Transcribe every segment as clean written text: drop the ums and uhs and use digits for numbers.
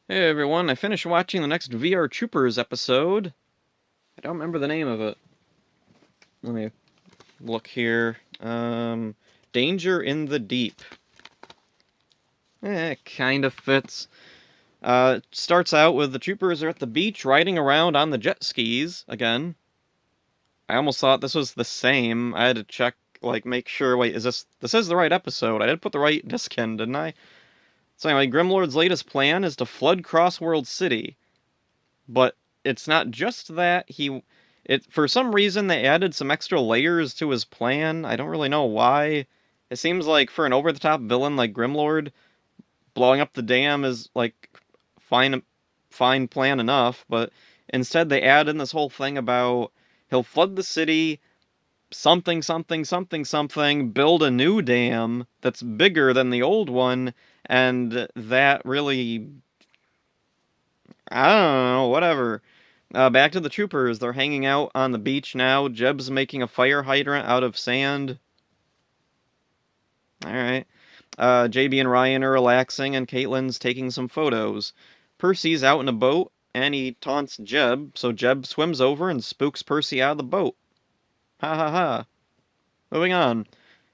Hey everyone, I finished watching the next VR Troopers episode. I don't remember the name of it. Let me look here. Danger in the Deep. It kind of fits. It starts out with the troopers are at the beach riding around on the jet skis again. I almost thought this was the same. I had to check, make sure. Wait, this is the right episode? I did put the right disc in, didn't I? So anyway, Grimlord's latest plan is to flood Crossworld City. But it's not just that for some reason they added some extra layers to his plan. I don't really know why. It seems like for an over the top villain like Grimlord, blowing up the dam is like fine fine plan enough, but instead they add in this whole thing about he'll flood the city, something something something something, build a new dam that's bigger than the old one, and that really, I don't know, whatever. Back to the troopers. They're hanging out on the beach now. Jeb's making a fire hydrant out of sand. Alright. JB and Ryan are relaxing, and Caitlin's taking some photos. Percy's out in a boat, and he taunts Jeb, so Jeb swims over and spooks Percy out of the boat. Ha ha ha. Moving on.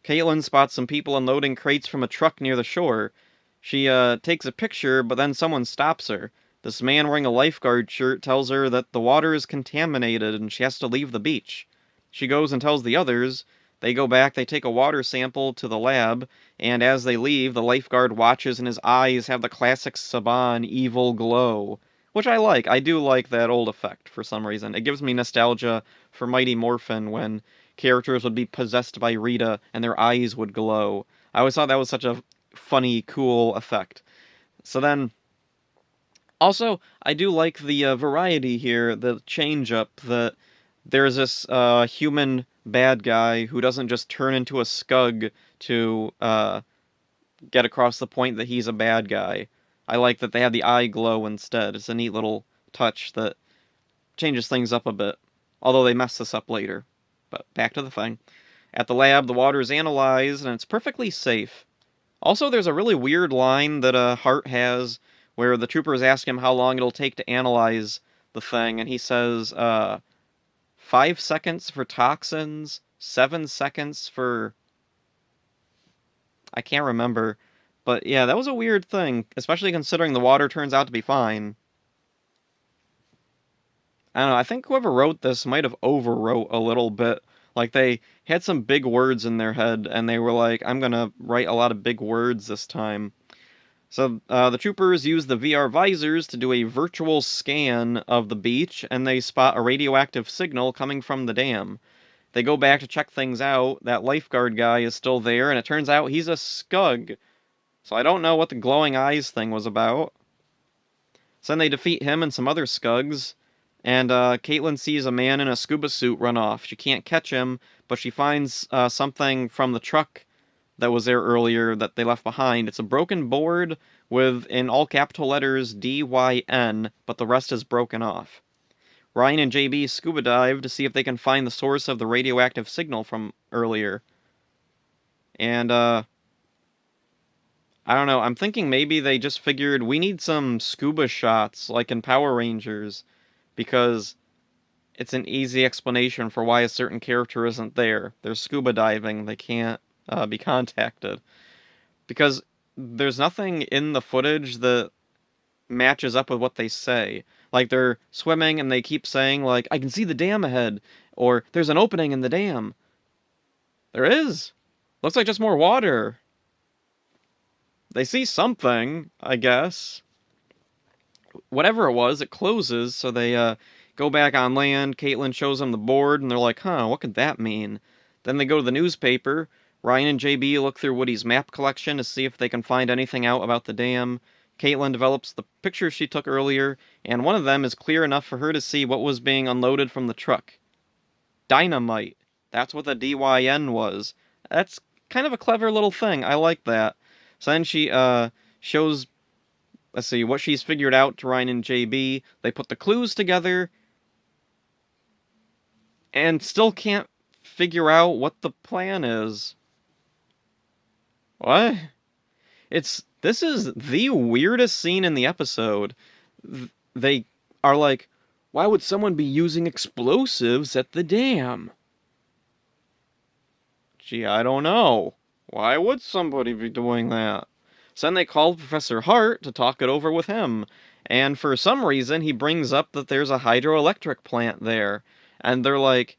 Caitlin spots some people unloading crates from a truck near the shore. She takes a picture, but then someone stops her. This man wearing a lifeguard shirt tells her that the water is contaminated and she has to leave the beach. She goes and tells the others. They go back, they take a water sample to the lab, and as they leave, the lifeguard watches and his eyes have the classic Saban evil glow. Which I like. I do like that old effect for some reason. It gives me nostalgia for Mighty Morphin when characters would be possessed by Rita and their eyes would glow. I always thought that was such a funny, cool effect. So then, also, I do like the variety here, the change up that there's this human bad guy who doesn't just turn into a scug to get across the point that he's a bad guy. I like that they have the eye glow instead. It's a neat little touch that changes things up a bit. Although they mess this up later. But back to the thing. At the lab, the water is analyzed and it's perfectly safe. Also, there's a really weird line that Hart has where the troopers ask him how long it'll take to analyze the thing, and he says, 5 seconds for toxins, 7 seconds for. I can't remember. But yeah, that was a weird thing, especially considering the water turns out to be fine. I don't know, I think whoever wrote this might have overwrote a little bit. Like, they had some big words in their head, and they were like, I'm gonna write a lot of big words this time. So, the troopers use the VR visors to do a virtual scan of the beach, and they spot a radioactive signal coming from the dam. They go back to check things out. That lifeguard guy is still there, and it turns out he's a scug. So I don't know what the glowing eyes thing was about. So then they defeat him and some other scugs, and Caitlin sees a man in a scuba suit run off. She can't catch him, but she finds something from the truck that was there earlier that they left behind. It's a broken board with, in all capital letters, DYN, but the rest is broken off. Ryan and JB scuba dive to see if they can find the source of the radioactive signal from earlier. And, I don't know, I'm thinking maybe they just figured we need some scuba shots, like in Power Rangers, because it's an easy explanation for why a certain character isn't there. They're scuba diving, they can't be contacted. Because there's nothing in the footage that matches up with what they say. Like, they're swimming and they keep saying, like, I can see the dam ahead, or there's an opening in the dam. There is. Looks like just more water. They see something, I guess. Whatever it was, it closes, so they go back on land. Caitlin shows them the board, and they're like, huh, what could that mean? Then they go to the newspaper. Ryan and JB look through Woody's map collection to see if they can find anything out about the dam. Caitlin develops the pictures she took earlier, and one of them is clear enough for her to see what was being unloaded from the truck. Dynamite. That's what the DYN was. That's kind of a clever little thing. I like that. So then she shows, let's see, what she's figured out to Ryan and JB. They put the clues together and still can't figure out what the plan is. What? This is the weirdest scene in the episode. They are like, why would someone be using explosives at the dam? Gee, I don't know. Why would somebody be doing that? So then they call Professor Hart to talk it over with him. And for some reason, he brings up that there's a hydroelectric plant there. And they're like,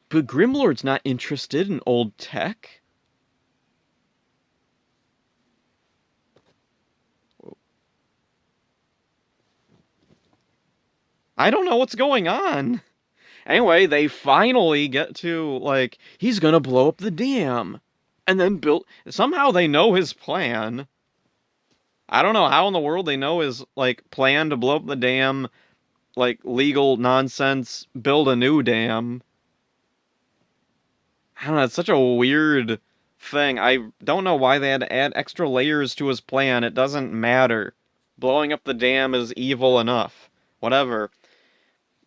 but Grimlord's not interested in old tech. I don't know what's going on. Anyway, they finally get to, like, he's gonna blow up the dam. And then build. Somehow they know his plan. I don't know how in the world they know his, like, plan to blow up the dam, like, legal nonsense, build a new dam. I don't know, it's such a weird thing. I don't know why they had to add extra layers to his plan. It doesn't matter. Blowing up the dam is evil enough. Whatever.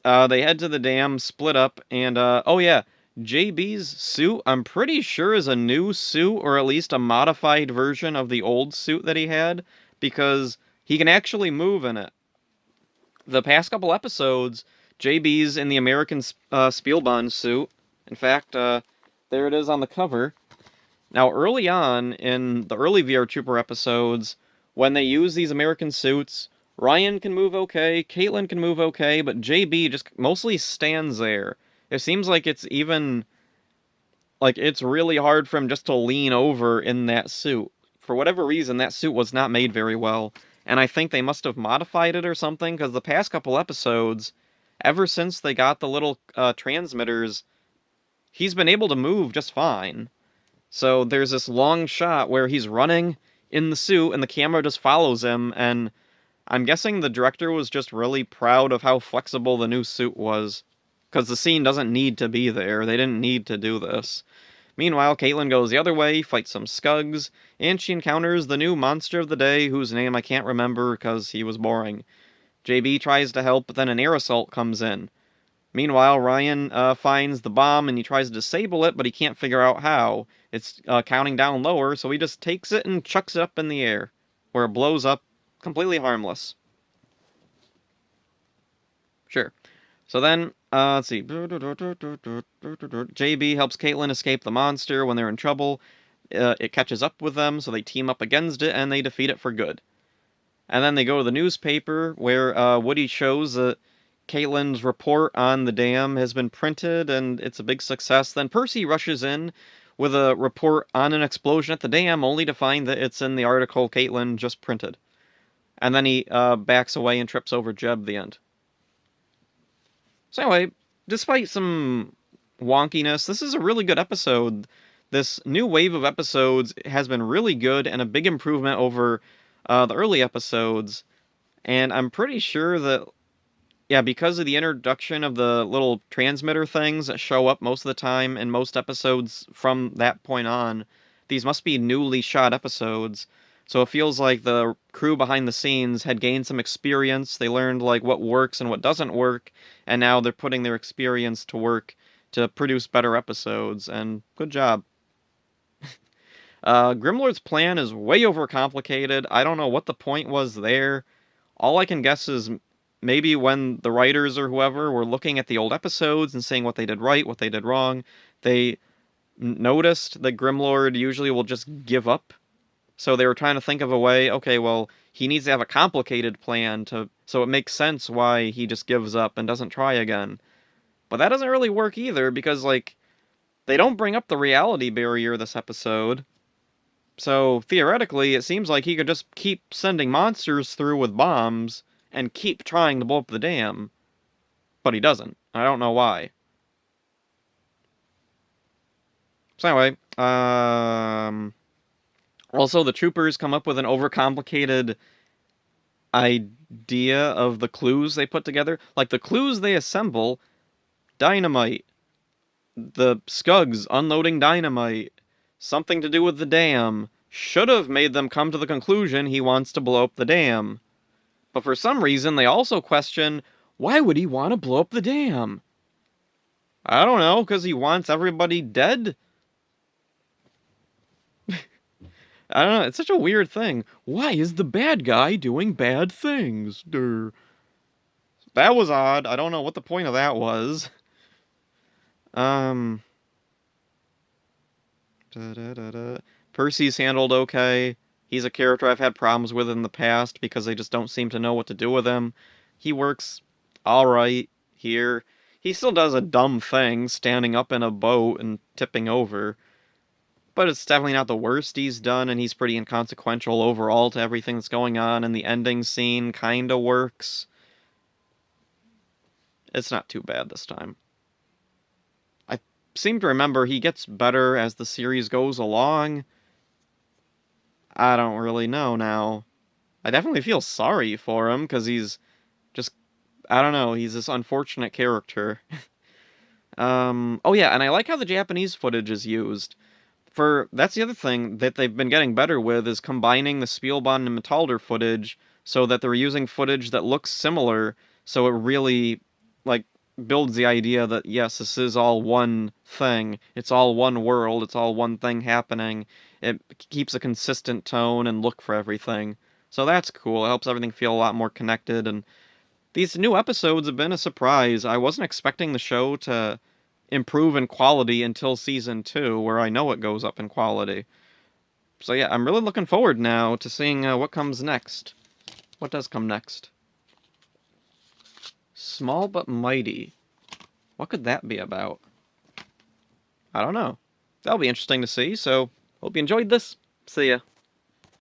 They head to the dam, split up, and, oh yeah, JB's suit, I'm pretty sure is a new suit, or at least a modified version of the old suit that he had, because he can actually move in it. The past couple episodes, JB's in the American Spielbahn suit. In fact, there it is on the cover. Now, early on, in the early VR Trooper episodes, when they use these American suits, Ryan can move okay, Caitlin can move okay, but JB just mostly stands there. It seems like it's even... like, it's really hard for him just to lean over in that suit. For whatever reason, that suit was not made very well, and I think they must have modified it or something, because the past couple episodes, ever since they got the little transmitters, he's been able to move just fine. So there's this long shot where he's running in the suit, and the camera just follows him, and I'm guessing the director was just really proud of how flexible the new suit was. Because the scene doesn't need to be there. They didn't need to do this. Meanwhile, Caitlin goes the other way, fights some Skugs, and she encounters the new monster of the day, whose name I can't remember because he was boring. JB tries to help, but then an air assault comes in. Meanwhile, Ryan finds the bomb and he tries to disable it, but he can't figure out how. It's counting down lower, so he just takes it and chucks it up in the air, where it blows up, completely harmless. Sure. So then, let's see. JB helps Caitlin escape the monster when they're in trouble. It catches up with them, so they team up against it, and they defeat it for good. And then they go to the newspaper, where Woody shows that Caitlin's report on the dam has been printed, and it's a big success. Then Percy rushes in with a report on an explosion at the dam, only to find that it's in the article Caitlin just printed. And then he backs away and trips over Jeb, the end. So anyway, despite some wonkiness, this is a really good episode. This new wave of episodes has been really good and a big improvement over the early episodes. And I'm pretty sure that, yeah, because of the introduction of the little transmitter things that show up most of the time in most episodes from that point on, these must be newly shot episodes. So it feels like the crew behind the scenes had gained some experience. They learned like what works and what doesn't work, and now they're putting their experience to work to produce better episodes, and good job. Grimlord's plan is way overcomplicated. I don't know what the point was there. All I can guess is maybe when the writers or whoever were looking at the old episodes and saying what they did right, what they did wrong, they noticed that Grimlord usually will just give up. So they were trying to think of a way, okay, well, he needs to have a complicated plan so it makes sense why he just gives up and doesn't try again. But that doesn't really work either, because, like, they don't bring up the reality barrier this episode. So, theoretically, it seems like he could just keep sending monsters through with bombs and keep trying to blow up the dam. But he doesn't. I don't know why. So anyway, also the troopers come up with an overcomplicated idea of the clues they put together. Like, the clues they assemble: dynamite, the Skugs unloading dynamite, something to do with the dam, should have made them come to the conclusion he wants to blow up the dam. But for some reason, they also question, why would he want to blow up the dam? I don't know, because he wants everybody dead? I don't know, it's such a weird thing. Why is the bad guy doing bad things? Durr. That was odd. I don't know what the point of that was. Um, da. Percy's handled okay. He's a character I've had problems with in the past because they just don't seem to know what to do with him. He works alright here. He still does a dumb thing, standing up in a boat and tipping over. But it's definitely not the worst he's done, and he's pretty inconsequential overall to everything that's going on, and the ending scene kinda works. It's not too bad this time. I seem to remember he gets better as the series goes along. I don't really know now. I definitely feel sorry for him because he's just, I don't know, he's this unfortunate character. Oh yeah, and I like how the Japanese footage is used. That's the other thing that they've been getting better with is combining the Spielbahn and Metalder footage so that they're using footage that looks similar, so it really like builds the idea that yes, this is all one thing. It's all one world, it's all one thing happening. It keeps a consistent tone and look for everything. So that's cool. It helps everything feel a lot more connected, and these new episodes have been a surprise. I wasn't expecting the show to improve in quality until season 2, where I know it goes up in quality. So yeah, I'm really looking forward now to seeing what comes next. What does come next? Small but Mighty. What could that be about? I don't know. That'll be interesting to see, so hope you enjoyed this. See ya.